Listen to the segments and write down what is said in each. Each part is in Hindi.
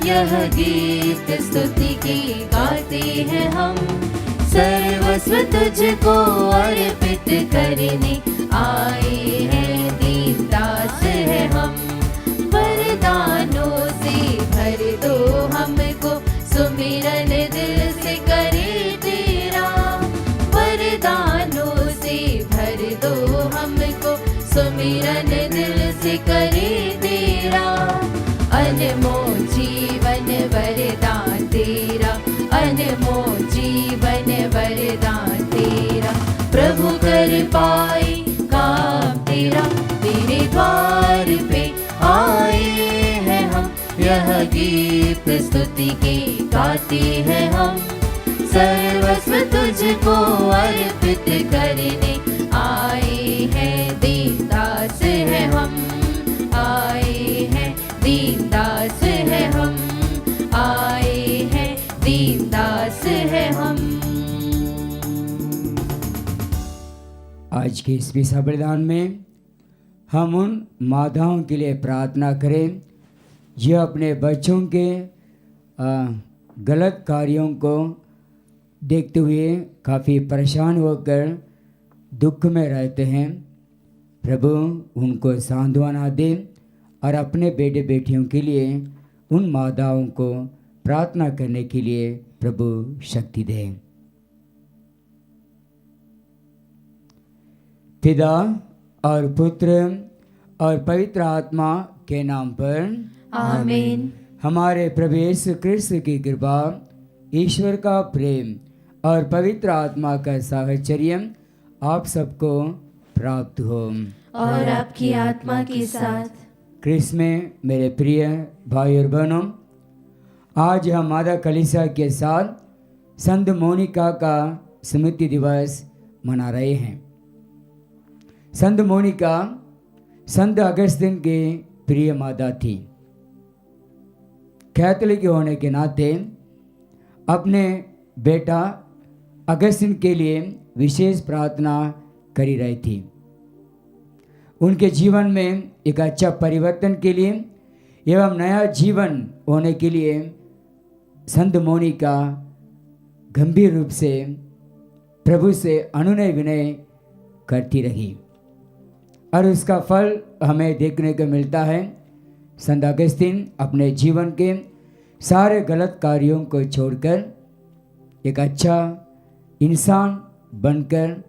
यह गीत स्तुति की गाते हैं हम। सर्वस्व तुझको अर्पित करने आए हैं, दीनदास है हम। वरदानों से भर दो हमको, सुमिरन दिल से करे तेरा। वरदानों से भर दो हमको, सुमिरन दिल से करे तेरा। अनमोल जीवन वरदान तेरा, अनमोल जीवन वरदान तेरा। प्रभु कर पाए काम तेरा, तेरे द्वार पे आए हैं हम। यह गीत स्तुति के गाते हैं हम। सर्वस्व तुझको अर्पित करने आए हैं, दीनदास है हम। आए हैं, दीनदास है हम। आए हैं, दीनदास है हम। आज के इस विशा बलिदान में हम उन माताओं के लिए प्रार्थना करें जो अपने बच्चों के गलत कार्यों को देखते हुए काफ़ी परेशान होकर दुख में रहते हैं। प्रभु उनको सांत्वना दे और अपने बेटे बेटियों के लिए उन माताओं को प्रार्थना करने के लिए प्रभु शक्ति दे। पिता और पुत्र और पवित्र आत्मा के नाम पर आमीन। हमारे प्रभु यीशु क्रिस्त की कृपा, ईश्वर का प्रेम और पवित्र आत्मा का साहचर्य आप सबको प्राप्त हो और आपकी आत्मा के साथ। क्रिस्त में मेरे प्रिय भाई और बहनों, आज हम माता कलीसिया के साथ संत मोनिका का स्मृति दिवस मना रहे हैं। संत मोनिका संत अगस्तिन की प्रिय माता थी। कैथोलिक होने के नाते अपने बेटा अगस्तिन के लिए विशेष प्रार्थना करी रही थी। उनके जीवन में एक अच्छा परिवर्तन के लिए एवं नया जीवन होने के लिए संत मोनिका गंभीर रूप से प्रभु से अनुनय विनय करती रही और उसका फल हमें देखने को मिलता है। संत अगस्तिन अपने जीवन के सारे गलत कार्यों को छोड़कर एक अच्छा इंसान बनकर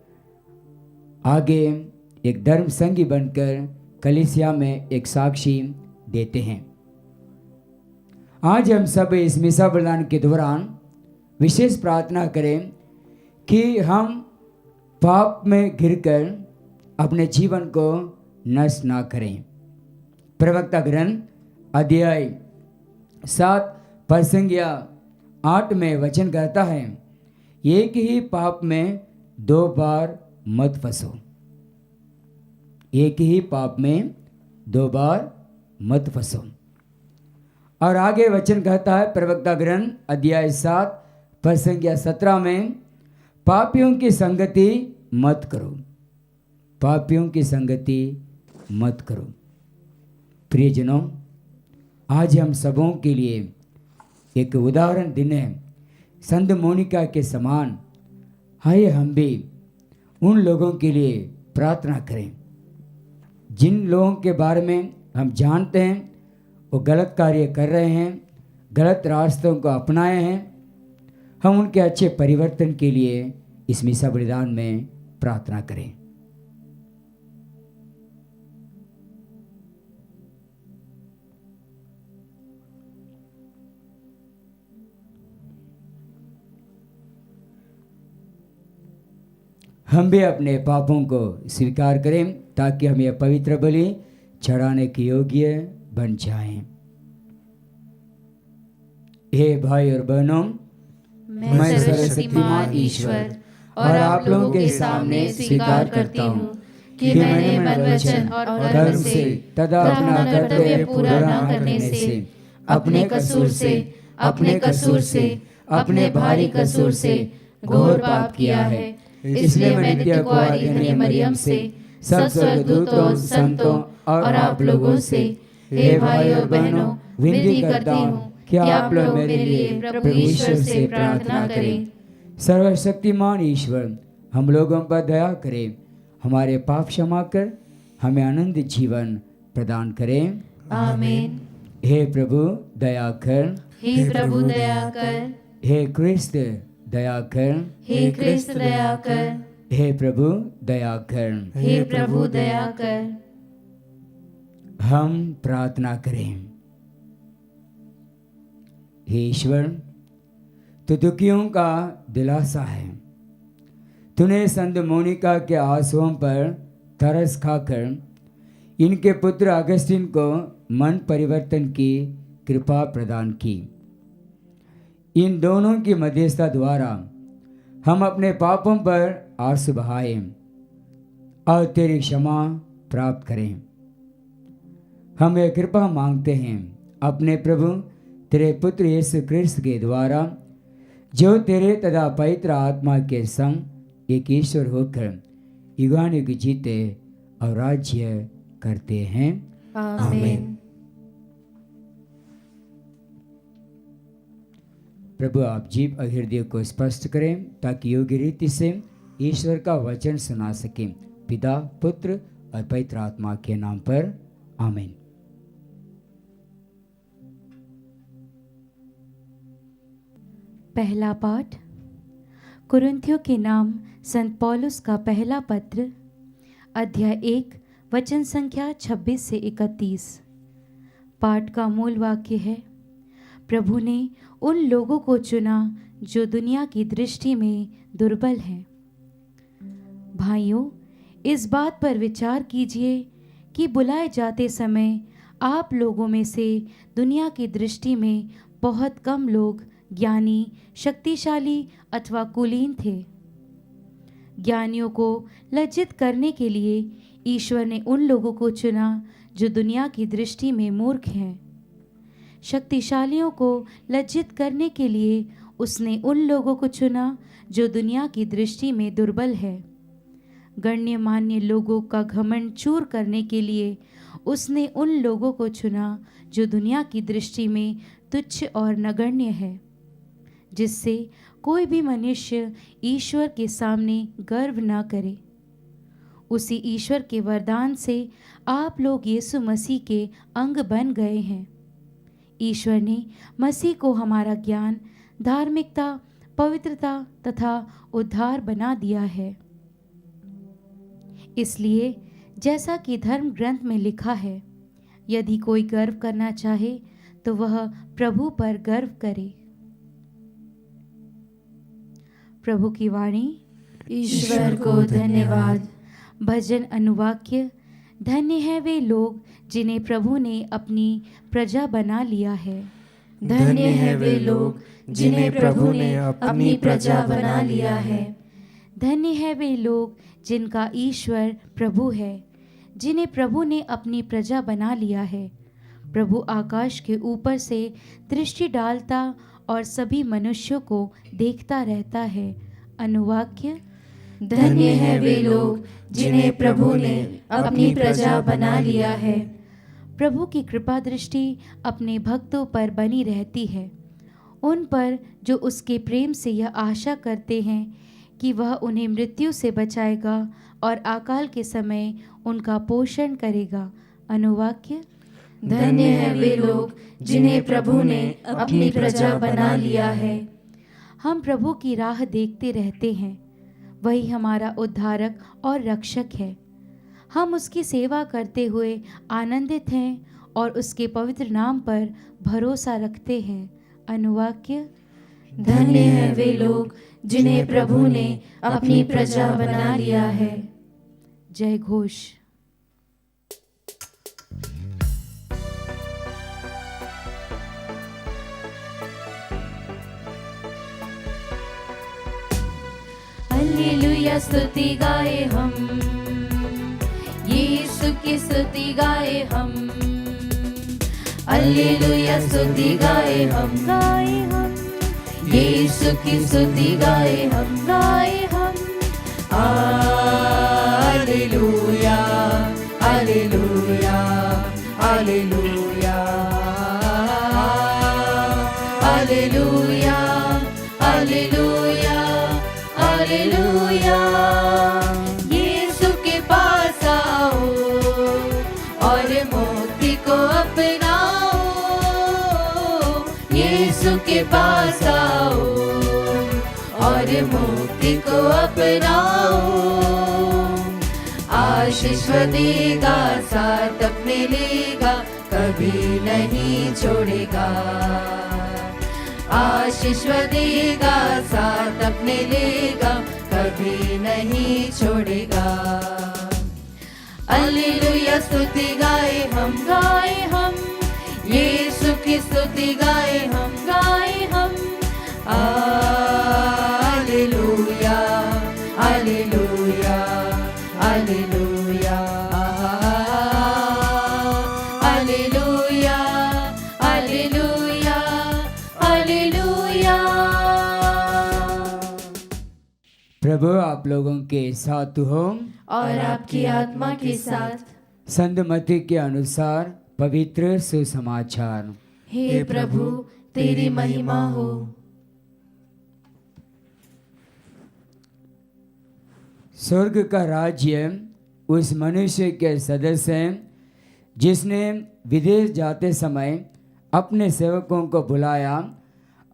आगे एक धर्म संगी बनकर कलीसिया में एक साक्षी देते हैं। आज हम सब इस मिसा बलिदान के दौरान विशेष प्रार्थना करें कि हम पाप में गिरकर अपने जीवन को नष्ट ना करें। प्रवक्ता ग्रंथ अध्याय 7 प्रसंगिया 8 में वचन कहता है, एक ही पाप में 2 बार मत फंसो। एक ही पाप में 2 बार मत फंसो। और आगे वचन कहता है प्रवक्ता ग्रंथ अध्याय 7 प्रसंगिया 17 में, पापियों की संगति मत करो। पापियों की संगति मत करो। प्रियजनों, आज हम सबों के लिए एक उदाहरण दिन है। संत मोनिका के समान आइए हम भी उन लोगों के लिए प्रार्थना करें जिन लोगों के बारे में हम जानते हैं वो गलत कार्य कर रहे हैं, गलत रास्तों को अपनाए हैं। हम उनके अच्छे परिवर्तन के लिए इस मिसा बलिदान में प्रार्थना करें। हम भी अपने पापों को स्वीकार करें ताकि हम यह पवित्र बलि चढ़ाने के योग्य बन जाएं। हे भाई और बहनों, मैं सर्वशक्तिमान ईश्वर और आप लोगों के सामने स्वीकार करता हूँ कि मैंने मन वचन और कर्म से तथा अपना कर्तव्य पूरा न करने से, अपने कसूर से, अपने भारी कसूर से घोर पाप किया है। इसलिए मैं नित्य कुंवारी मरियम से, सब स्वर्गदूतों, संतों और आप लोगों से, हे भाई और बहनों, विनती करता हूँ कि आप लोग मेरे लिए प्रभु ईश्वर से प्रार्थना करें। सर्वशक्तिमान ईश्वर हम लोगों पर दया करें, हमारे पाप क्षमा कर हमें आनंद जीवन प्रदान करें। आमीन। हे प्रभु दया कर, हे प्रभु दया कर, हे क्रिस्त दया कर, हे क्रिस्त दया कर, हे प्रभु दया कर। हे प्रभु दया कर। हम प्रार्थना करें। हे ईश्वर, तू दुखियों का दिलासा है। तूने संत मोनिका के आंसुओं पर तरस खाकर इनके पुत्र अगस्तिन को मन परिवर्तन की कृपा प्रदान की। इन दोनों की मध्यस्थता द्वारा हम अपने पापों पर आंसू बहाएं और तेरी क्षमा प्राप्त करें। हम यह कृपा मांगते हैं अपने प्रभु तेरे पुत्र यीशु क्रिस्त के द्वारा, जो तेरे तथा पवित्र आत्मा के संग एक ईश्वर होकर युगानुग जीते और राज्य करते हैं। आमीन। प्रभु आप जीव और हृदय को स्पष्ट करें ताकि योग्य रीति से ईश्वर का वचन सुना सकें। पिता, पुत्र और पवित्र आत्मा के नाम पर आमीन। पहला पाठ कुरिन्थियों के नाम संत पौलुस का पहला पत्र, अध्याय 1 वचन संख्या 26 से 31। पाठ का मूल वाक्य है, प्रभु ने उन लोगों को चुना जो दुनिया की दृष्टि में दुर्बल हैं। भाइयों, इस बात पर विचार कीजिए कि बुलाए जाते समय आप लोगों में से दुनिया की दृष्टि में बहुत कम लोग ज्ञानी, शक्तिशाली अथवा कुलीन थे। ज्ञानियों को लज्जित करने के लिए ईश्वर ने उन लोगों को चुना जो दुनिया की दृष्टि में मूर्ख हैं। शक्तिशालियों को लज्जित करने के लिए उसने उन लोगों को चुना जो दुनिया की दृष्टि में दुर्बल है। गण्यमान्य लोगों का घमंड चूर करने के लिए उसने उन लोगों को चुना जो दुनिया की दृष्टि में तुच्छ और नगण्य है, जिससे कोई भी मनुष्य ईश्वर के सामने गर्व न करे। उसी ईश्वर के वरदान से आप लोग यीशु मसीह के अंग बन गए हैं। ईश्वर ने मसीह को हमारा ज्ञान, धार्मिकता, पवित्रता तथा उद्धार बना दिया है। इसलिए जैसा कि धर्म ग्रंथ में लिखा है, यदि कोई गर्व करना चाहे तो वह प्रभु पर गर्व करे। प्रभु की वाणी। ईश्वर को धन्यवाद। भजन अनुवाक्य। धन्य है वे लोग जिन्हें प्रभु ने अपनी प्रजा बना लिया है। धन्य है वे लोग जिन्हें प्रभु ने अपनी प्रजा बना लिया है। धन्य है वे लोग जिनका ईश्वर प्रभु है, जिन्हें प्रभु ने अपनी प्रजा बना लिया है। प्रभु आकाश के ऊपर से दृष्टि डालता और सभी मनुष्यों को देखता रहता है। अनुवाक्य। धन्य है वे लोग जिन्हें प्रभु ने अपनी प्रजा बना लिया है। प्रभु की कृपा दृष्टि अपने भक्तों पर बनी रहती है, उन पर जो उसके प्रेम से यह आशा करते हैं कि वह उन्हें मृत्यु से बचाएगा और अकाल के समय उनका पोषण करेगा। अनुवाक्य। धन्य है वे लोग जिन्हें प्रभु ने अपनी प्रजा बना लिया है। हम प्रभु की राह देखते रहते हैं, वही हमारा उद्धारक और रक्षक है। हम उसकी सेवा करते हुए आनंदित हैं और उसके पवित्र नाम पर भरोसा रखते हैं। अनुवाक्य। धन्य है वे लोग जिन्हें प्रभु ने अपनी प्रजा बना लिया है। जय घोष। हालेलुया स्तुति गाए हम, यीशु की स्तुति गाए हम। हालेलुया स्तुति गाए हम, यीशु की स्तुति गाए हम। Hallelujah hallelujah hallelujah. Hallelujah hallelujah hallelujah. Yeshu के पास आओ और मुक्ति को अपनाओ, यीशु के पास आओ और मुक्ति को अपनाओ। आशीष देगा, साथ अपने लेगा, कभी नहीं छोड़ेगा। आशीष देगा, साथ अपने लेगा, कभी नहीं छोड़ेगा। हालेलुया स्तुति गाए हम, यीशु की स्तुति गाए हम। Hallelujah hallelujah hallelujah hallelujah hallelujah hallelujah. प्रभु आप लोगों के साथ हो और आपकी आत्मा के साथ। संत मत्ती के अनुसार पवित्र सुसमाचार। हे प्रभु तेरी महिमा हो। स्वर्ग का राज्य उस मनुष्य के सदस्य हैं जिसने विदेश जाते समय अपने सेवकों को बुलाया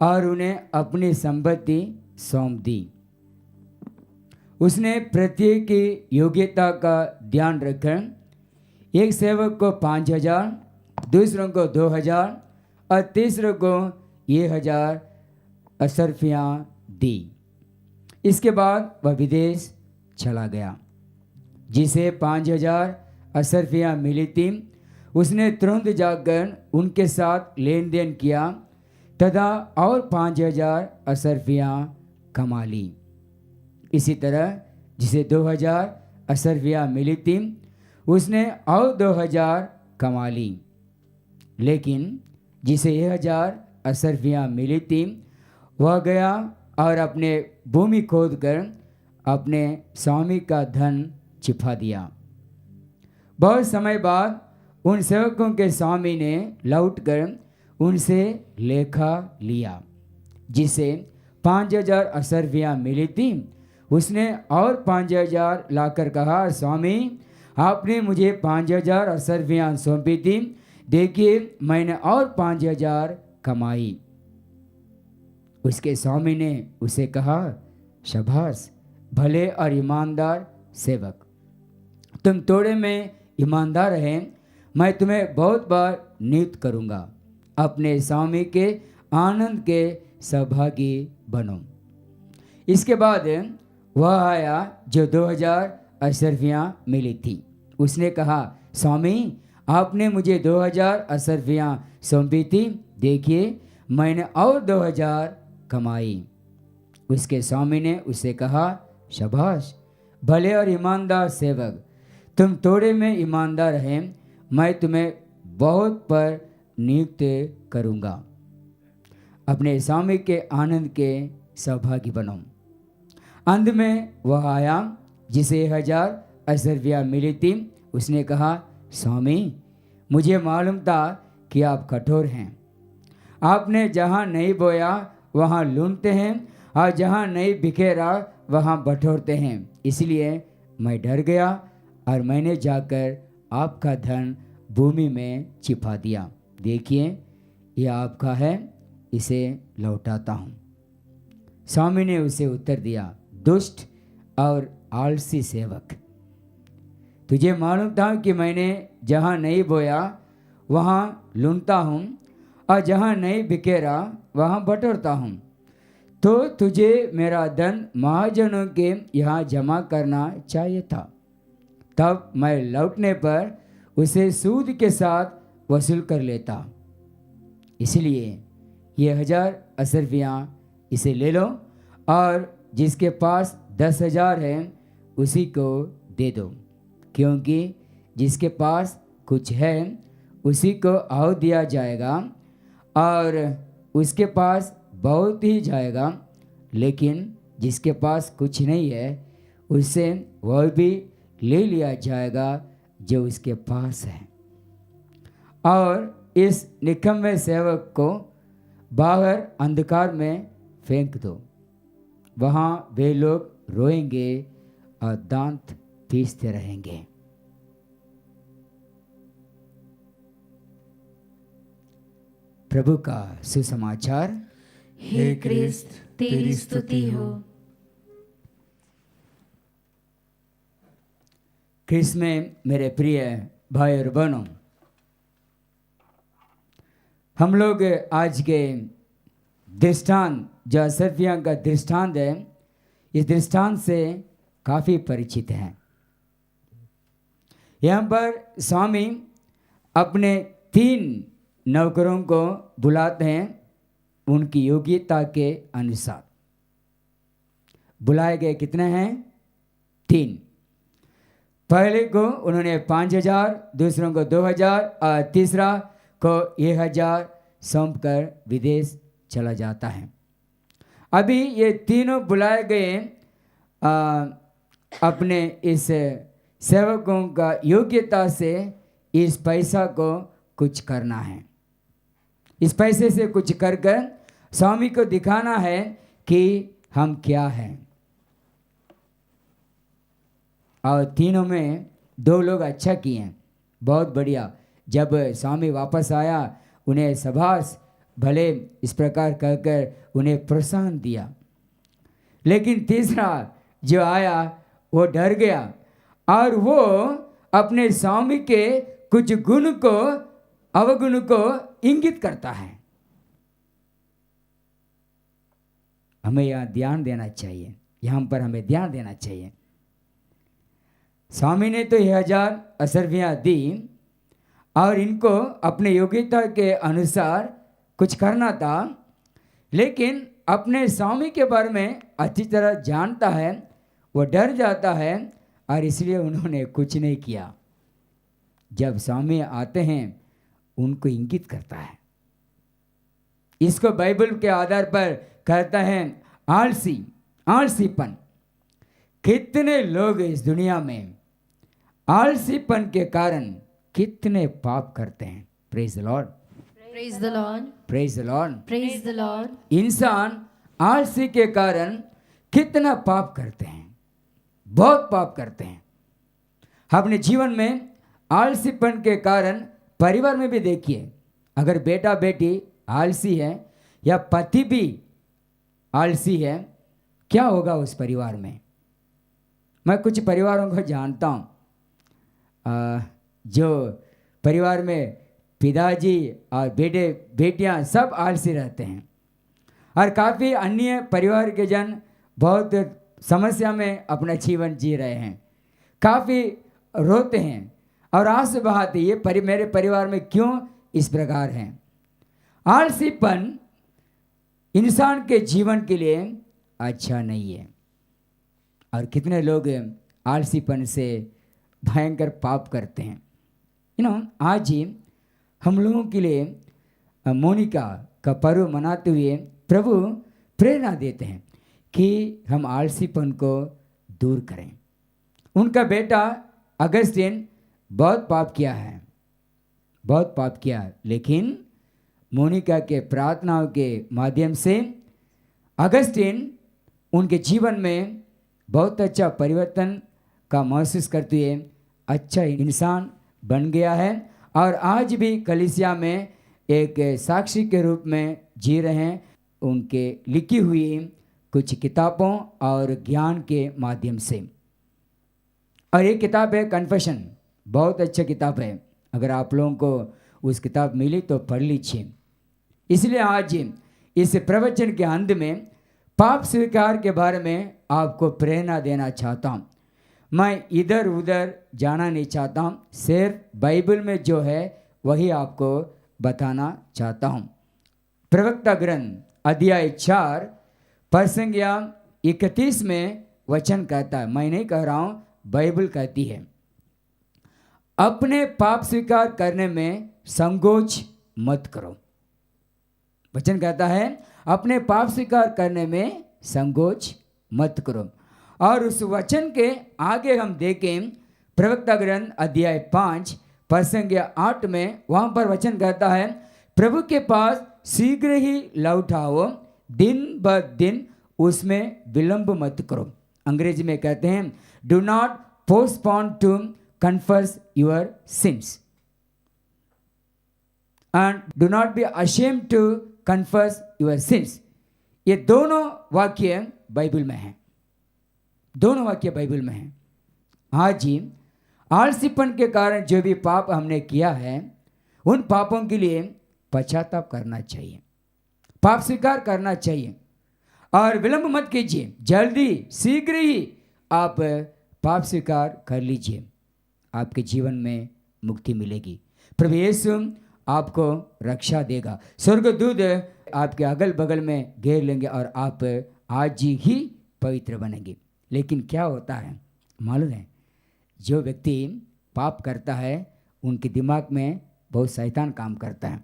और उन्हें अपनी संपत्ति सौंप दी। उसने प्रत्येक की योग्यता का ध्यान रखकर एक सेवक को 5,000, दूसरों को 2,000 और तीसरों को 1,000 असरफियाँ दी। इसके बाद वह विदेश चला गया। जिसे 5,000 असरफियाँ मिली थी उसने तुरंत जाकर उनके साथ लेन देन किया तथा और 5,000 असरफियाँ कमा ली। इसी तरह जिसे 2,000 असरफियाँ मिली थी उसने और 2,000 कमा ली। लेकिन जिसे 1,000 असरफियाँ मिली थी वह गया और अपने भूमि खोद कर अपने स्वामी का धन छिपा दिया। बहुत समय बाद उन सेवकों के स्वामी ने लौटकर उनसे लेखा लिया। जिसे 5,000 असरफियाँ मिली थी उसने और 5,000 लाकर कहा, स्वामी आपने मुझे 5,000 असरफियाँ सौंपी थी, देखिए मैंने और 5,000 कमाई। उसके स्वामी ने उसे कहा, शाबाश भले और ईमानदार सेवक, तुम थोड़े में ईमानदार हैं, मैं तुम्हें बहुत बार नियुक्त करूँगा। अपने स्वामी के आनंद के सहभागी बनो। इसके बाद वह आया जो 2,000 असरफियाँ मिली थी। उसने कहा, स्वामी आपने मुझे 2,000 असरफियाँ सौंपी थी, देखिए मैंने और 2,000 कमाई। उसके स्वामी ने उसे कहा, शाबाश भले और ईमानदार सेवक, तुम थोड़े में ईमानदार हैं, मैं तुम्हें बहुत पर नियुक्त करूँगा। अपने स्वामी के आनंद के सहभागी बनो। अंत में वह आया जिसे 1,000 असरफियाँ मिली थी। उसने कहा, स्वामी मुझे मालूम था कि आप कठोर हैं। आपने जहाँ नहीं बोया वहाँ लूटते हैं और जहाँ नहीं बिखेरा वहाँ बटोरते हैं। इसलिए मैं डर गया और मैंने जाकर आपका धन भूमि में छिपा दिया। देखिए यह आपका है, इसे लौटाता हूँ। स्वामी ने उसे उत्तर दिया, दुष्ट और आलसी सेवक, तुझे मालूम था कि मैंने जहाँ नहीं बोया वहाँ लूटता हूँ और जहाँ नहीं बिखेरा वहाँ बटोरता हूँ, तो तुझे मेरा धन महाजनों के यहाँ जमा करना चाहिए था। तब मैं लौटने पर उसे सूद के साथ वसूल कर लेता। इसलिए ये 1,000 असरफियाँ इसे ले लो और जिसके पास 10,000 है उसी को दे दो, क्योंकि जिसके पास कुछ है उसी को और दिया जाएगा और उसके पास बहुत ही जाएगा, लेकिन जिसके पास कुछ नहीं है उससे वह भी ले लिया जाएगा जो उसके पास है। और इस निकम्मे सेवक को बाहर अंधकार में फेंक दो, वहाँ वे लोग रोएंगे और दांत पीसते रहेंगे। प्रभु का सुसमाचार। हे क्रिस्त तेरी स्तुति हो। क्रिस्त में मेरे प्रिय भाई और बहनों, हम लोग आज के दृष्टांत जो असर्फिया का दृष्टांत है, इस दृष्टांत से काफ़ी परिचित हैं। यहाँ पर स्वामी अपने 3 नौकरों को बुलाते हैं उनकी योग्यता के अनुसार। बुलाए गए कितने हैं? 3। पहले को उन्होंने 5,000, दूसरों को 2,000 और तीसरा को 1,000 सौंप कर विदेश चला जाता है। अभी ये तीनों बुलाए गए अपने इस सेवकों का योग्यता से इस पैसा को कुछ करना है। इस पैसे से कुछ कर कर स्वामी को दिखाना है कि हम क्या हैं। और तीनों में 2 लोग अच्छा किए हैं, बहुत बढ़िया। जब स्वामी वापस आया उन्हें शाबाश भले इस प्रकार कहकर उन्हें प्रोत्साहन दिया। लेकिन तीसरा जो आया वो डर गया और वो अपने स्वामी के कुछ गुण को अवगुण को इंगित करता है। हमें यहाँ ध्यान देना चाहिए, यहाँ पर हमें ध्यान देना चाहिए। स्वामी ने तो 1,000 असर्फियाँ दी और इनको अपने योग्यता के अनुसार कुछ करना था, लेकिन अपने स्वामी के बारे में अच्छी तरह जानता है, वो डर जाता है और इसलिए उन्होंने कुछ नहीं किया। जब स्वामी आते हैं उनको इंगित करता है। इसको बाइबल के आधार पर कहता है आलसीपन। कितने लोग इस दुनिया में आलसीपन के कारण कितने पाप करते हैं। Praise the Lord, praise the Lord, praise the Lord, praise the Lord. इंसान आलसी के कारण कितना पाप करते हैं, बहुत पाप करते हैं। अपने जीवन में आलसीपन के कारण परिवार में भी देखिए, अगर बेटा बेटी आलसी है या पति भी आलसी है, क्या होगा उस परिवार में। मैं कुछ परिवारों को जानता हूँ जो परिवार में पिताजी और बेटे बेटियाँ सब आलसी रहते हैं और काफ़ी अन्य परिवार के जन बहुत समस्या में अपना जीवन जी रहे हैं, काफ़ी रोते हैं और आंसू बहाते ये मेरे परिवार में क्यों इस प्रकार हैं। आलसीपन इंसान के जीवन के लिए अच्छा नहीं है और कितने लोग आलसीपन से भयंकर पाप करते हैं। आज ही हम लोगों के लिए मोनिका का पर्व मनाते हुए प्रभु प्रेरणा देते हैं कि हम आलसीपन को दूर करें। उनका बेटा अगस्तिन बहुत पाप किया है, बहुत पाप किया, लेकिन मोनिका के प्रार्थनाओं के माध्यम से अगस्तिन उनके जीवन में बहुत अच्छा परिवर्तन का महसूस करते हुए अच्छा इंसान बन गया है और आज भी कलीसिया में एक साक्षी के रूप में जी रहे हैं, उनके लिखी हुई कुछ किताबों और ज्ञान के माध्यम से। और एक किताब है कन्फेशन, बहुत अच्छा किताब है, अगर आप लोगों को उस किताब मिली तो पढ़ लीजिए। इसलिए आज इस प्रवचन के अंत में पाप स्वीकार के बारे में आपको प्रेरणा देना चाहता हूँ। मैं इधर उधर जाना नहीं चाहता हूँ, सिर्फ बाइबल में जो है वही आपको बताना चाहता हूँ। प्रवक्ता ग्रंथ अध्याय 4 प्रसंगिया 31 में वचन कहता है, मैं नहीं कह रहा हूँ, बाइबल कहती है, अपने पाप स्वीकार करने में संकोच मत करो। वचन कहता है अपने पाप स्वीकार करने में संकोच मत करो। और उस वचन के आगे हम देखें प्रवक्ता ग्रंथ अध्याय 5 प्रसंग 8 में, वहाँ पर वचन कहता है प्रभु के पास शीघ्र ही लौटाओ, दिन ब दिन उसमें विलंब मत करो। अंग्रेजी में कहते हैं do not postpone to confess your sins and do not be ashamed to confess your sins. ये दोनों वाक्य बाइबल में हैं, दोनों वाक्य बाइबल में हैं। आज ही आलसीपन के कारण जो भी पाप हमने किया है उन पापों के लिए पश्चाताप करना चाहिए, पाप स्वीकार करना चाहिए और विलंब मत कीजिए, जल्दी शीघ्र ही आप पाप स्वीकार कर लीजिए, आपके जीवन में मुक्ति मिलेगी। प्रभु यीशु आपको रक्षा देगा, स्वर्गदूत आपके अगल बगल में घेर लेंगे और आप आज ही पवित्र बनेंगे। लेकिन क्या होता है मालूम है, जो व्यक्ति पाप करता है उनके दिमाग में बहुत शैतान काम करता है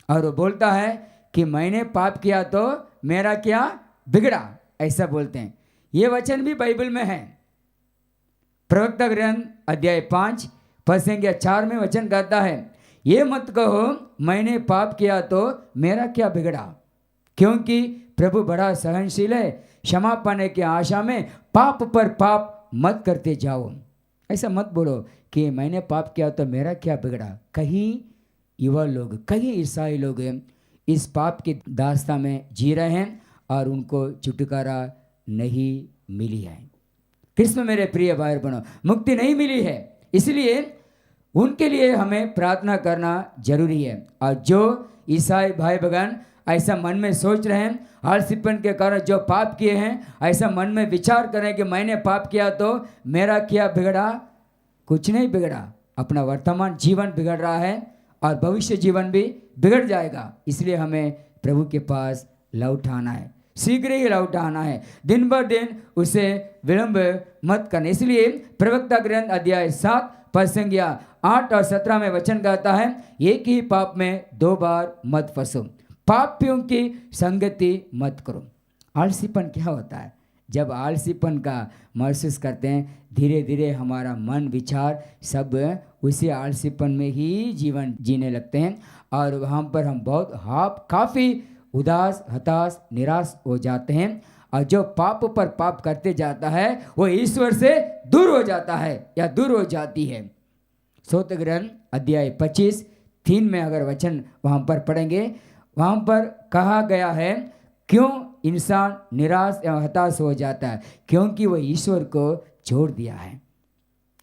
और वो बोलता है कि मैंने पाप किया तो मेरा क्या बिगड़ा, ऐसा बोलते हैं। ये वचन भी बाइबल में है। प्रवक्ता ग्रंथ अध्याय 5 पद संख्या 4 में वचन कहता है ये मत कहो मैंने पाप किया तो मेरा क्या बिगड़ा, क्योंकि प्रभु बड़ा सहनशील है, क्षमा पाने की आशा में पाप पर पाप मत करते जाओ। ऐसा मत बोलो कि मैंने पाप किया तो मेरा क्या बिगड़ा। कहीं युवा लोग, कहीं ईसाई लोग इस पाप की दास्ता में जी रहे हैं और उनको छुटकारा नहीं मिली है। कृष्ण मेरे प्रिय भाई बहनों, मुक्ति नहीं मिली है, इसलिए उनके लिए हमें प्रार्थना करना जरूरी है। और जो ईसाई भाई बहन ऐसा मन में सोच रहे हैं, आलसीपन के कारण जो पाप किए हैं, ऐसा मन में विचार करें कि मैंने पाप किया तो मेरा क्या बिगड़ा, कुछ नहीं बिगड़ा। अपना वर्तमान जीवन बिगड़ रहा है और भविष्य जीवन भी बिगड़ जाएगा। इसलिए हमें प्रभु के पास लौट आना है, शीघ्र ही लौट आना है, दिन ब दिन उसे विलंब मत करना। इसलिए प्रवक्ता ग्रंथ अध्याय 7 पद संख्या 8 और 17 में वचन कहता है एक ही पाप में 2 बार मत फंसो, पापियों की संगति मत करो। आलसीपन क्या होता है? जब आलसीपन का महसूस करते हैं, धीरे धीरे हमारा मन विचार सब उसी आलसीपन में ही जीवन जीने लगते हैं और वहाँ पर हम बहुत काफ़ी उदास, हताश, निराश हो जाते हैं। और जो पाप पर पाप करते जाता है वो ईश्वर से दूर हो जाता है या दूर हो जाती है। स्तोत्र ग्रंथ अध्याय 25 3 में अगर वचन वहाँ पर पढ़ेंगे, वहाँ पर कहा गया है क्यों इंसान निराश या हताश हो जाता है, क्योंकि वह ईश्वर को छोड़ दिया है,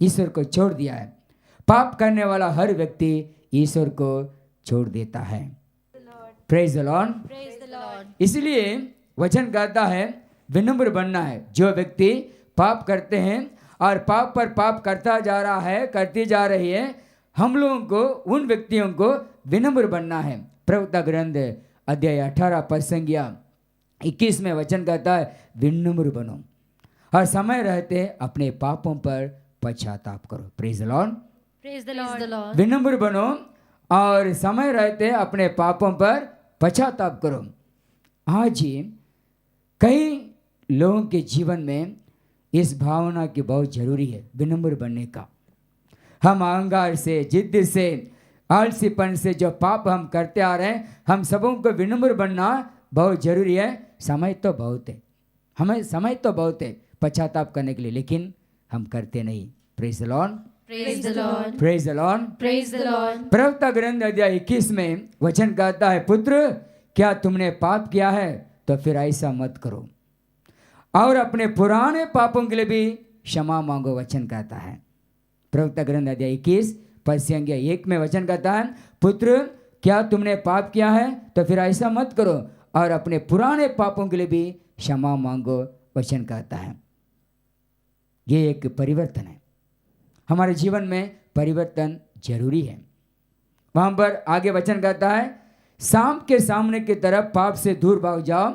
ईश्वर को छोड़ दिया है। पाप करने वाला हर व्यक्ति ईश्वर को छोड़ देता है। Praise the Lord. इसलिए वचन कहता है विनम्र बनना है। जो व्यक्ति पाप करते हैं और पाप पर पाप करता जा रहा है, करती जा रही है, हम लोगों को उन व्यक्तियों को विनम्र बनना है। प्रवक्ता ग्रंथ अध्याय 18 पद संख्या 21 में वचन कहता है विनम्र बनो और समय रहते अपने पापों पर पश्चाताप करो। Praise the Lord. Praise the Lord. विनम्र बनो और समय रहते अपने पापों पर पश्चाताप करो। आज ही कई लोगों के जीवन में इस भावना की बहुत जरूरी है विनम्र बनने का। हम अहंकार से, जिद्द से, आलसीपन से जो पाप हम करते आ रहे हैं, हम सबों को विनम्र बनना बहुत जरूरी है। समय तो बहुत है, हमें समय तो बहुत है पश्चाताप करने के लिए, लेकिन हम करते नहीं। Praise the Lord. Praise the Lord. Praise the Lord. Praise the Lord. प्रवक्ता ग्रंथ अध्याय 21 में वचन कहता है पुत्र क्या तुमने पाप किया है तो फिर ऐसा मत करो और अपने पुराने पापों के लिए भी क्षमा मांगो। वचन कहता है प्रवक्ता ग्रंथ अध्याय 21 पद संख्या 1 में वचन कहता है पुत्र क्या तुमने पाप किया है तो फिर ऐसा मत करो और अपने पुराने पापों के लिए भी क्षमा मांगो। वचन कहता है ये एक परिवर्तन है, हमारे जीवन में परिवर्तन जरूरी है। वहाँ पर आगे वचन कहता है सांप के सामने की तरफ पाप से दूर भाग जाओ,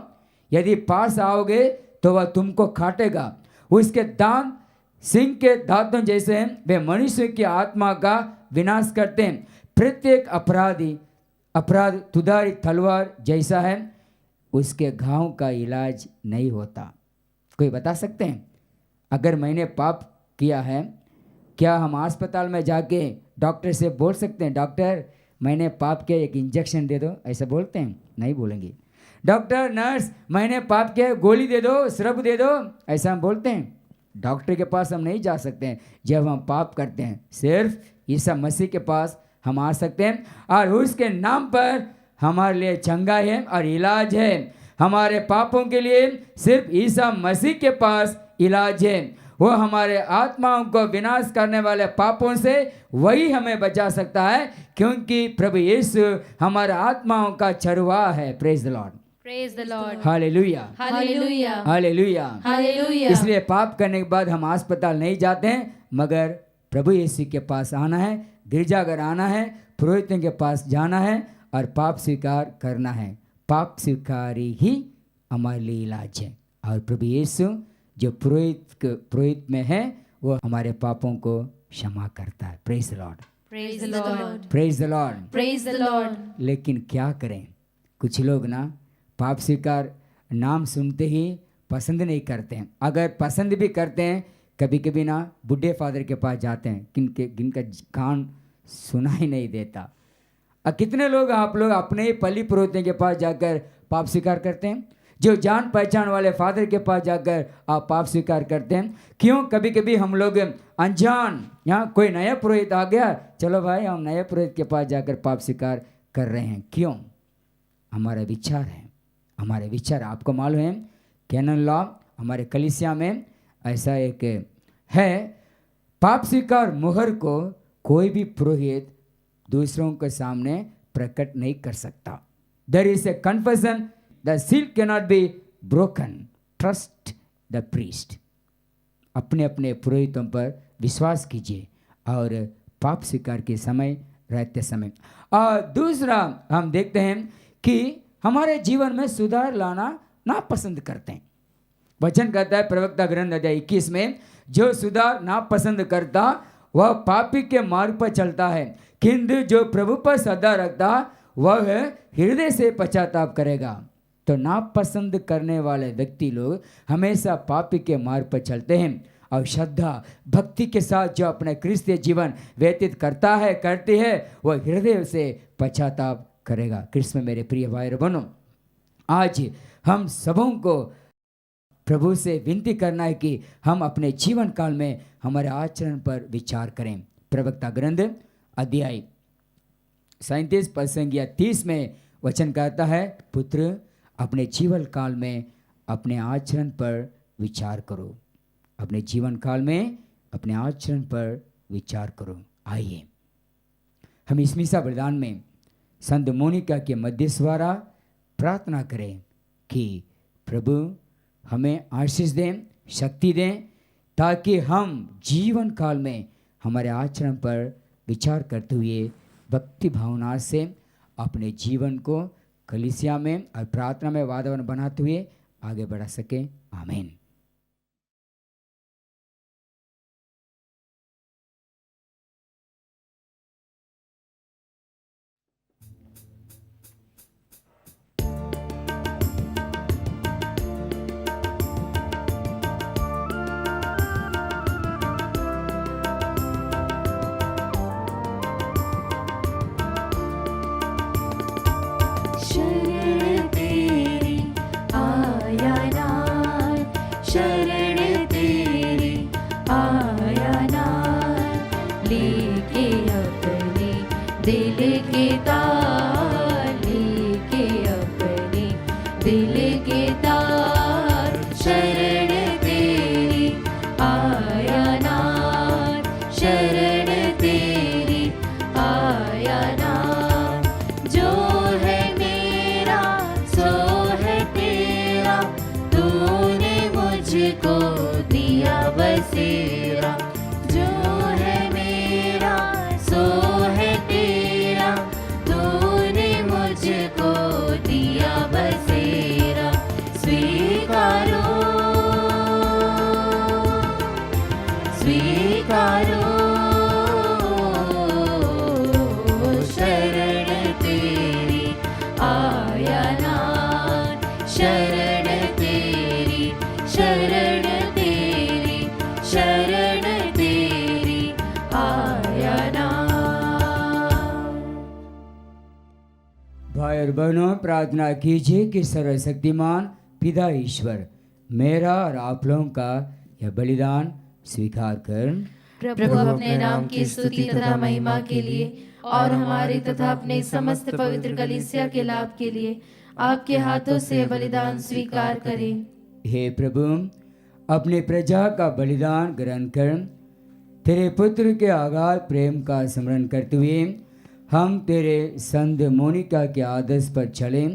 यदि पास आओगे तो वह तुमको काटेगा, उसके दांत सिंह के दांतों जैसे हैं, वे मनुष्य की आत्मा का विनाश करते हैं। प्रत्येक अपराध तुधारी तलवार जैसा है, उसके घाव का इलाज नहीं होता। कोई बता सकते हैं अगर मैंने पाप किया है, क्या हम अस्पताल में जाके डॉक्टर से बोल सकते हैं डॉक्टर मैंने पाप किया, एक इंजेक्शन दे दो, ऐसा बोलते हैं? नहीं बोलेंगे। डॉक्टर नर्स मैंने पाप किया, गोली दे दो, सिरप दे दो, ऐसा हम बोलते हैं? डॉक्टर के पास हम नहीं जा सकते हैं जब हम पाप करते हैं। सिर्फ ईसा मसीह के पास हम आ सकते हैं और उसके नाम पर हमारे लिए चंगाई है और इलाज है। हमारे पापों के लिए सिर्फ ईसा मसीह के पास इलाज है। वो हमारे आत्माओं को विनाश करने वाले पापों से वही हमें बचा सकता है, क्योंकि प्रभु यीशु हमारे आत्माओं का चरवाहा है। Praise the Lord, praise the Lord, hallelujah, hallelujah, hallelujah. Hallelujah. इसलिए पाप करने के बाद हम अस्पताल नहीं जाते हैं, मगर प्रभु यीशु के पास आना है, गिरजाघर आना है, पुरोहितों के पास जाना है और पाप स्वीकार करना है। पाप स्वीकारी ही हमारे लिए इलाज है। और प्रभु यीशु जो पुरोहित में है, वो हमारे पापों को क्षमा करता है। Praise the Lord, praise the Lord, praise the Lord, praise the Lord. लेकिन क्या करें, कुछ लोग ना पाप स्वीकार नाम सुनते ही पसंद नहीं करते हैं। अगर पसंद भी करते हैं, कभी कभी ना बुढ़े फादर के पास जाते हैं, जिनका कान सुना ही नहीं देता। कितने लोग आप लोग अपने ही पली पुरोहितों के पास जाकर पाप स्वीकार करते हैं? जो जान पहचान वाले फादर के पास जाकर आप पाप स्वीकार करते हैं। क्यों? कभी कभी हम लोग अनजान, यहाँ कोई नया पुरोहित आ गया, चलो भाई हम नए पुरोहित के पास जाकर पाप स्वीकार कर रहे हैं। क्यों? हमारा विचार है, हमारे विचार। आपको मालूम है कैनन लॉ हमारे कलीसिया में ऐसा एक है, पाप स्वीकार मुहर को कोई भी पुरोहित दूसरों के सामने प्रकट नहीं कर सकता। There is a confession, the seal can not be broken, trust the priest. अपने अपने पुरोहितों पर विश्वास कीजिए और पाप स्वीकार के समय रहते समय। और दूसरा हम देखते हैं कि हमारे जीवन में सुधार लाना नापसंद करते हैं। वचन कहता है प्रवक्ता ग्रंथ अध्याय 21 में, जो सुधार नापसंद करता वह पापी के मार्ग पर चलता है, किंतु जो प्रभु पर श्रद्धा रखता वह हृदय से पश्चाताप करेगा। तो नापसंद करने वाले व्यक्ति लोग हमेशा पापी के मार्ग पर चलते हैं, और श्रद्धा भक्ति के साथ जो अपने क्रिस्तीय जीवन व्यतीत करता है, करती है, वह हृदय से पश्चाताप करेगा। कृष्ण में मेरे प्रिय भाई और बहनों, आज हम सबों को प्रभु से विनती करना है कि हम अपने जीवन काल में हमारे आचरण पर विचार करें। प्रवक्ता ग्रंथ अध्याय 37 पद संख्या 30 में वचन कहता है, पुत्र अपने जीवन काल में अपने आचरण पर विचार करो। अपने जीवन काल में अपने आचरण पर विचार करो। आइए हम इस मिसा वरदान में संत मोनिका के मध्यस्थ द्वारा प्रार्थना करें कि प्रभु हमें आशीष दें, शक्ति दें, ताकि हम जीवन काल में हमारे आचरण पर विचार करते हुए भक्ति भावना से अपने जीवन को कलीसिया में और प्रार्थना में वातावरण बनाते हुए आगे बढ़ा सके। आमीन। शरण तेरी आया नाथ, शरण तेरी आया नाथ, लेके अपने दिल के तार, लेके अपने दिल के तार। शरण तेरी आया नाथ, शरण तेरी आया नाथ, जो है मेरा सो है तेरा, तूने मुझको दिया बसेरा। जो है मेरा सो है तेरा, तूने मुझको दिया बसेरा। स्वीकारो स्वीकारो, शरण तेरी आया नाथ, शरण तेरी, शरण तेरी, शरण तेरी आया नाथ। भाई और बहनों, प्रार्थना कीजिए कि सर्वशक्तिमान पिता ईश्वर मेरा और आप लोगों का यह बलिदान स्वीकार कर प्रभु अपने नाम की स्तुति तथा महिमा के लिए और हमारे तथा अपने समस्त पवित्र कलीसिया के लाभ के लिए आपके हाथों से बलिदान स्वीकार करें। हे प्रभु, अपने प्रजा का बलिदान ग्रहण कर तेरे पुत्र के अगाध प्रेम का स्मरण करते हुए हम तेरे संत मोनिका के आदर्श पर चलें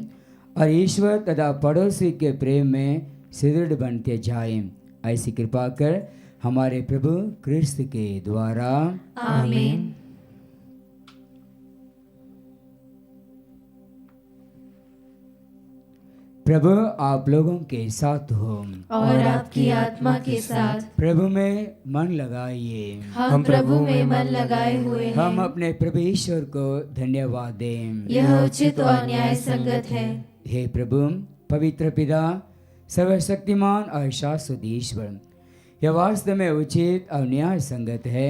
और ईश्वर तथा पड़ोसी के प्रेम में सुदृढ़ बनते जाएं। ऐसी कृपा कर हमारे प्रभु क्रिस्त के द्वारा। आमीन। प्रभु आप लोगों के साथ हो और आपकी आत्मा के साथ। प्रभु में मन लगाइए। हम प्रभु में मन लगाए हुए हैं। हम अपने प्रभु ईश्वर को धन्यवाद दें। यह उचित और न्याय संगत है। हे प्रभु, पवित्र पिता, सर्वशक्तिमान और शाश्वत ईश्वर, यह वास्तव में उचित और न्याय संगत है।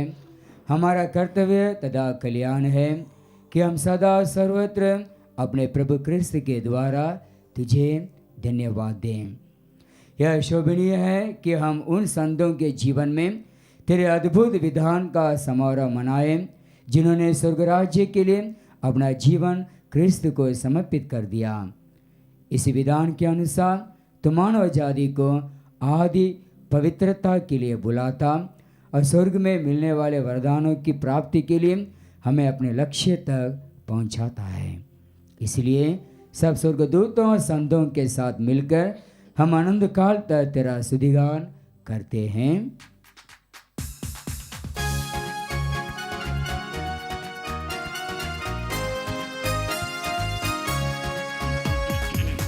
हमारा कर्तव्य तथा कल्याण है कि हम सदा सर्वत्र अपने प्रभु क्रिस्त के द्वारा तुझे धन्यवाद दें। यह शोभनीय है कि हम उन संतों के जीवन में तेरे अद्भुत विधान का समारोह मनाएं जिन्होंने स्वर्ग राज्य के लिए अपना जीवन क्रिस्त को समर्पित कर दिया। इसी विधान के अनुसार तो मानव जाति को आदि पवित्रता के लिए बुलाता और स्वर्ग में मिलने वाले वरदानों की प्राप्ति के लिए हमें अपने लक्ष्य तक पहुंचाता है। इसलिए सब स्वर्गदूतों और संतों के साथ मिलकर हम आनंद काल तक तेरा स्तुतिगान करते हैं।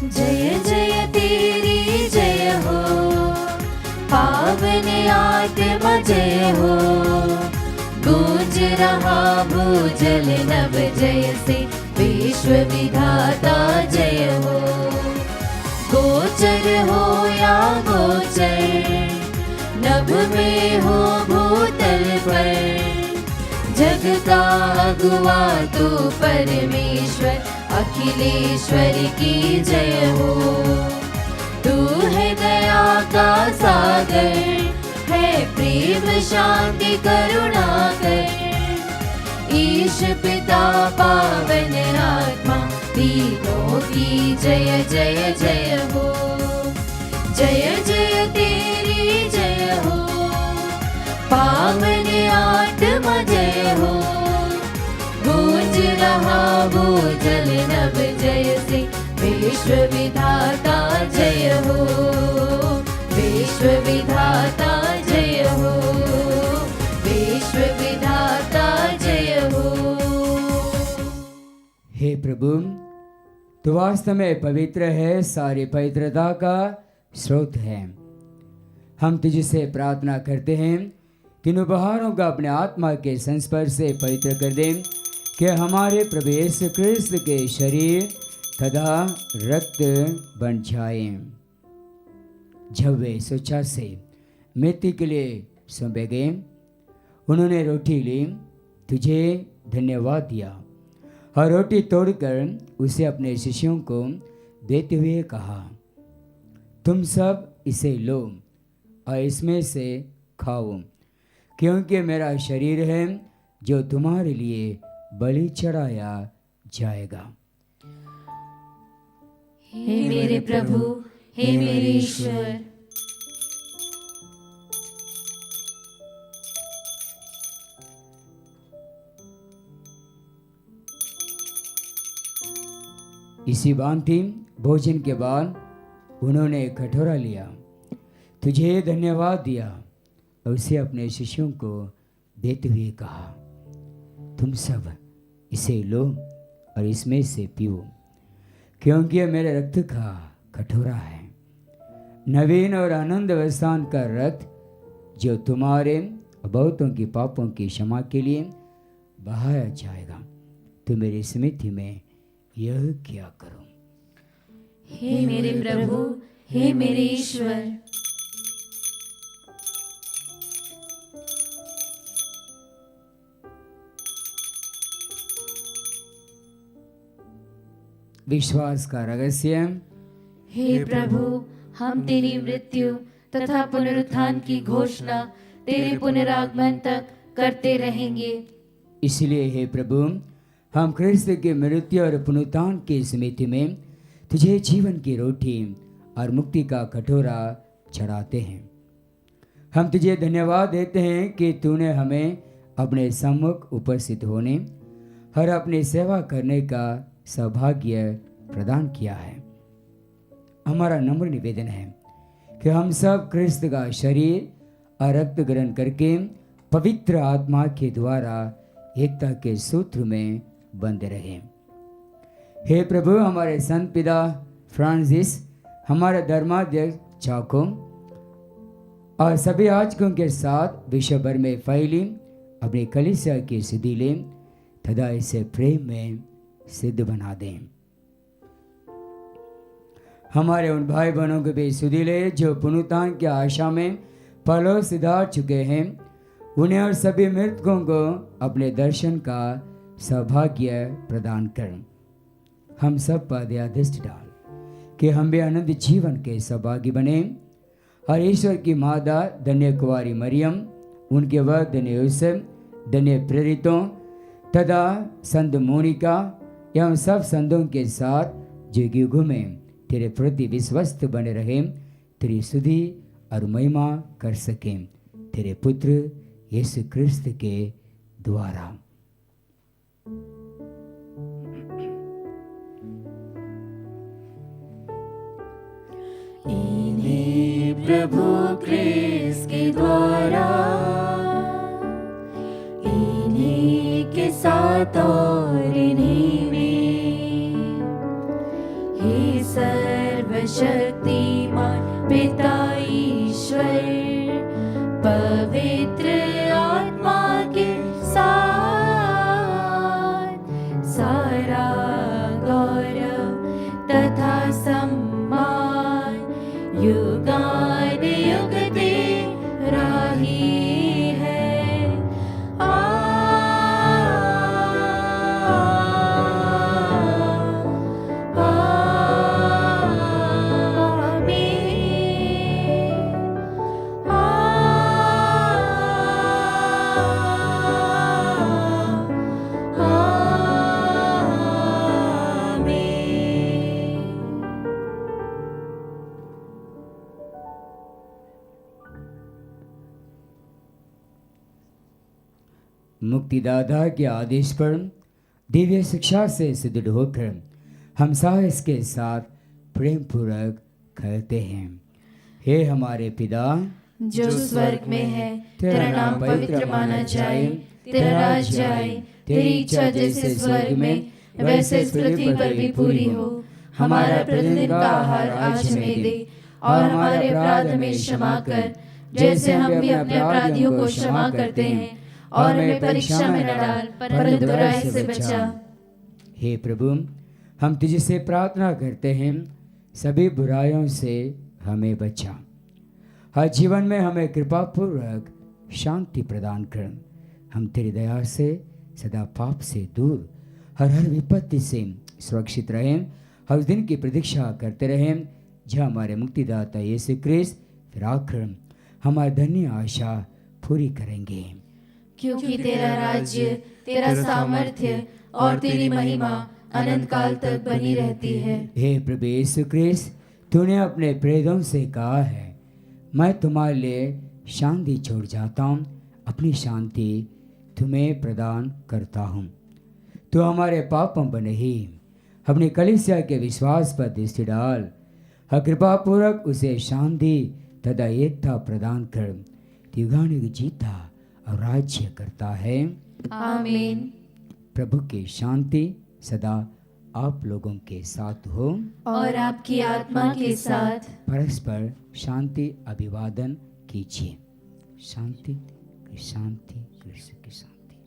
जय जय तेरी जय हो, पावन आत्मा जय हो। गूंज रहा भूजल नभ जय से, विश्व विधाता जय हो। गोचर हो या गोचर, नभ में हो भूतल पर, जग का अगुआ तो परमेश्वर, अखिलेश्वर की जय हो। तू है दया का सागर, है प्रेम शांति करुणा कर। ईश पिता पावन आत्मा, तीनों की जय जय जय हो। जय जय तेरी जय हो, पावन आत्मा जय हो। गूंज रहा भूजल नभ जय से, विश्व विधाता जय हो। विश्व विधाता जय हो, विश्व विधाता जय हो। हे प्रभु, तू वास्तव में पवित्र है, सारी पवित्रता का स्रोत है। हम तुझसे प्रार्थना करते हैं कि उपहारों का अपने आत्मा के संस्पर्श से पवित्र कर दें कि हमारे प्रभु यीशु क्रिस्त के शरीर तथा रक्त बन जाए। जब वे स्वेच्छा से मृत्यु के लिए सौंपे गए, उन्होंने रोटी ली, तुझे धन्यवाद दिया और रोटी तोड़कर उसे अपने शिष्यों को देते हुए कहा, तुम सब इसे लो और इसमें से खाओ, क्योंकि मेरा शरीर है जो तुम्हारे लिए बलि चढ़ाया जाएगा। हे मेरे प्रभु, हे मेरे ईश्वर। इसी भांति भोजन के बाद उन्होंने कटोरा लिया, तुझे धन्यवाद दिया और उसे अपने शिष्यों को देते हुए कहा, तुम सब इसे लो और इसमें से पियो, क्योंकि यह मेरे रक्त का कटोरा है, नवीन और आनंद वरदान का रक्त, जो तुम्हारे बहुतों की पापों की क्षमा के लिए बहाया जाएगा। तुम मेरी स्मृति में यह किया करो। हे मेरे प्रभु, हे मेरे ईश्वर। विश्वास का रहस्य। हे प्रभु, हम तेरी मृत्यु तथा पुनरुत्थान की घोषणा तेरे पुनरागमन तक करते रहेंगे। इसलिए हे प्रभु, हम ख्रिस्त की मृत्यु और पुनरुत्थान की स्मृति में तुझे जीवन की रोटी और मुक्ति का कटोरा चढ़ाते हैं। हम तुझे धन्यवाद देते हैं कि तूने हमें अपने सम्मुख उपस्थित होने और अपनी सेवा करने का सौभाग्य प्रदान किया है। हमारा नम्र निवेदन है कि हम सब ख्रिस्त का शरीर और रक्त ग्रहण करके पवित्र आत्मा के द्वारा एकता के सूत्र में बंधे रहें। हे प्रभु, हमारे संत पिता फ्रांसिस, हमारे धर्माध्यक्ष चाको और सभी याजकों के साथ विश्व भर में फैली अपनी कलीसिया की सिद्धि लें तथा इसे प्रेम में सिद्ध बना दें। हमारे उन भाई बहनों को भी सुधि ले जो पुनरुत्थान की आशा में पलो सिधार चुके हैं, उन्हें और सभी मृतकों को अपने दर्शन का सौभाग्य प्रदान कर। हम सब पर आदिष्ट डाल कि हम भी अनंत जीवन के सौभागी बने और ईश्वर की माता धन्य कुंवारी मरियम, उनके वह धन्य यूसुफ, धन्य प्रेरितों तथा संत मोनिका एवं सब संतों के साथ जो युगों में तेरे प्रति विश्वस्त बने रहे, तेरी स्तुति और महिमा कर सकें तेरे पुत्र यीशु क्रिस्त के द्वारा। इन्हीं प्रभु क्रिस्त के द्वारा, इन्हीं के साथ और इन्हीं में, हे सर्वशक्तिमान पिता ईश्वर, पवित्र आत्मा के साथ सारा गौरव तथा सम्मान युगान युग तेरा ही है। मुक्तिदाता के आदेश पर दिव्य शिक्षा से सुदृढ़ होकर हम साहस के साथ प्रेम पूर्वक कहते हैं। हे हमारे पिता जो स्वर्ग में है, तेरा नाम पवित्र माना जाए, तेरा राज्य आए, तेरी इच्छा जैसे स्वर्ग में वैसे इस पृथ्वी पर भी पूरी हो। हमारा प्रतिदिन का आहार आज हमें दे और हमारे अपराध हमें क्षमा कर, जैसे हम भी अपने अपराधियों को क्षमा करते हैं, और हमें परीक्षा में न डाल परंतु बुराई से बचा। हे प्रभु, हम तुझसे प्रार्थना करते हैं, सभी बुराइयों से हमें बचा। हर जीवन में हमें कृपा पूर्वक शांति प्रदान कर। हम तेरी दया से सदा पाप से दूर हर विपत्ति से सुरक्षित रहें। हर उस दिन की प्रतीक्षा करते रहें जहाँ हमारे मुक्तिदाता यीशु क्रिस्त फिर आकर हमारी धन्य आशा पूरी करेंगे। क्योंकि तेरा राज्य, तेरा सामर्थ्य और तेरी महिमा अनंत काल तक बनी रहती है। हे प्रभु यीशु क्रिस्त, तूने अपने प्रेरितों से कहा है, मैं तुम्हारे लिए शांति छोड़ जाता हूँ, अपनी शांति तुम्हें प्रदान करता हूँ। तो हमारे पापों पर नहीं, अपनी कलीसिया के विश्वास पर दृष्टि डाल, कृपा पूर्वक उसे शांति तथा एकता प्रदान कर। युगानुयुग जीता और राज्य करता है। आमीन। प्रभु की शांति सदा आप लोगों के साथ हो और आपकी आत्मा के साथ। परस्पर शांति अभिवादन कीजिए। शांति की शांति, कृष्ण की शांति।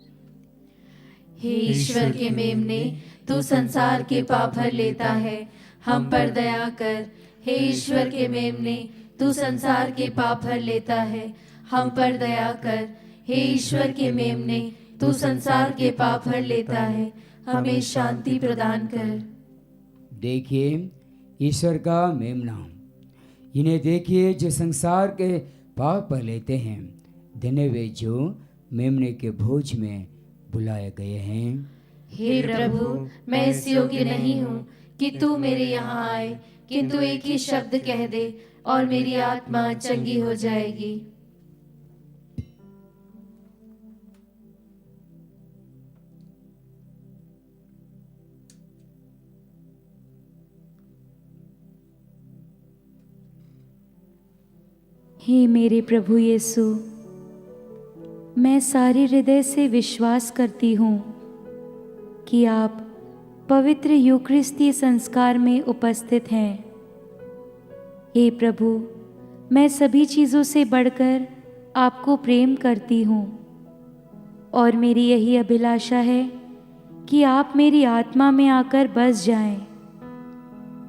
हे ईश्वर के मेमने, तू संसार के पाप भर लेता है, हम पर दया कर। हे ईश्वर के मेमने, तू संसार के पाप भर लेता है, हम पर दया कर। हे ईश्वर के मेमने, तू संसार के पाप भर लेता है, हमें शांति प्रदान कर। देखिए ईश्वर का मेमना, इन्हें देखिए जो संसार के पाप पर लेते हैं। धन्य वे जो मेमने के भोज में बुलाए गए हैं। हे प्रभु, मैं इस योग्य नहीं हूँ कि तू मेरे यहाँ आए, किंतु एक ही शब्द कह दे और मेरी आत्मा चंगी हो जाएगी। हे मेरे प्रभु यीशु, मैं सारे हृदय से विश्वास करती हूँ कि आप पवित्र यूकरिस्ती संस्कार में उपस्थित हैं। हे प्रभु, मैं सभी चीज़ों से बढ़कर आपको प्रेम करती हूँ और मेरी यही अभिलाषा है कि आप मेरी आत्मा में आकर बस जाएं,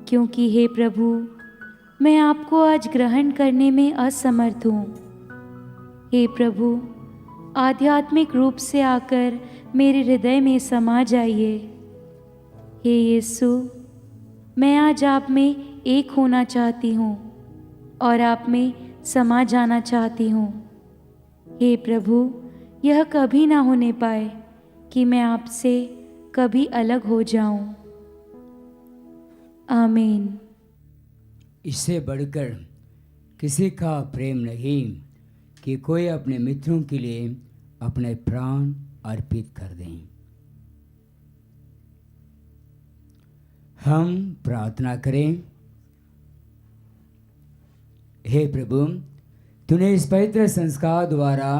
क्योंकि हे प्रभु, मैं आपको आज ग्रहण करने में असमर्थ हूँ। हे प्रभु, आध्यात्मिक रूप से आकर मेरे हृदय में समा जाइए। हे यीशु, मैं आज आप में एक होना चाहती हूँ और आप में समा जाना चाहती हूँ। हे प्रभु, यह कभी ना होने पाए कि मैं आपसे कभी अलग हो जाऊं। आमीन। इससे बढ़कर किसी का प्रेम नहीं कि कोई अपने मित्रों के लिए अपने प्राण अर्पित कर दें। हम प्रार्थना करें। हे प्रभु, तूने इस पवित्र संस्कार द्वारा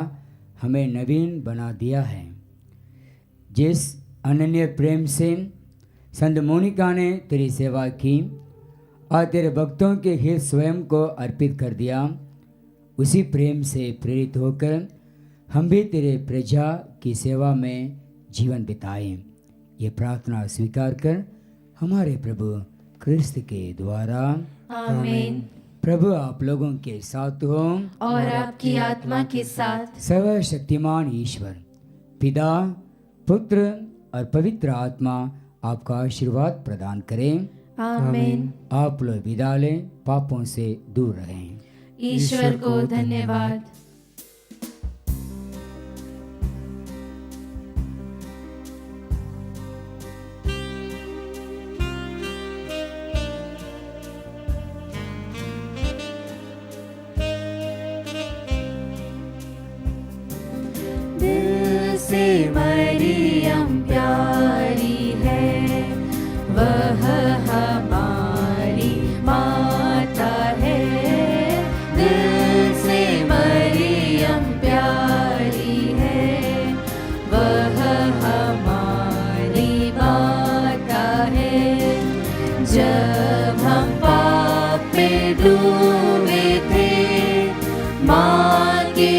हमें नवीन बना दिया है। जिस अनन्य प्रेम से संत मोनिका ने तेरी सेवा की और तेरे भक्तों के हित स्वयं को अर्पित कर दिया, उसी प्रेम से प्रेरित होकर हम भी तेरे प्रजा की सेवा में जीवन बिताएं। ये प्रार्थना स्वीकार कर हमारे प्रभु क्रिस्त के द्वारा। आमीन। प्रभु आप लोगों के साथ हो और आपकी आत्मा के साथ। सर्वशक्तिमान ईश्वर पिता, पुत्र और पवित्र आत्मा आपका आशीर्वाद प्रदान करें। आमीन। आप लोग विदा लें, पापों से दूर रहें। ईश्वर को धन्यवाद। दिल से मरियम प्यारी है, वह हमारी माता है। दिल से मरियम प्यारी है, वह हमारी माता है। जब हम पाप में डूबे थे, माँ के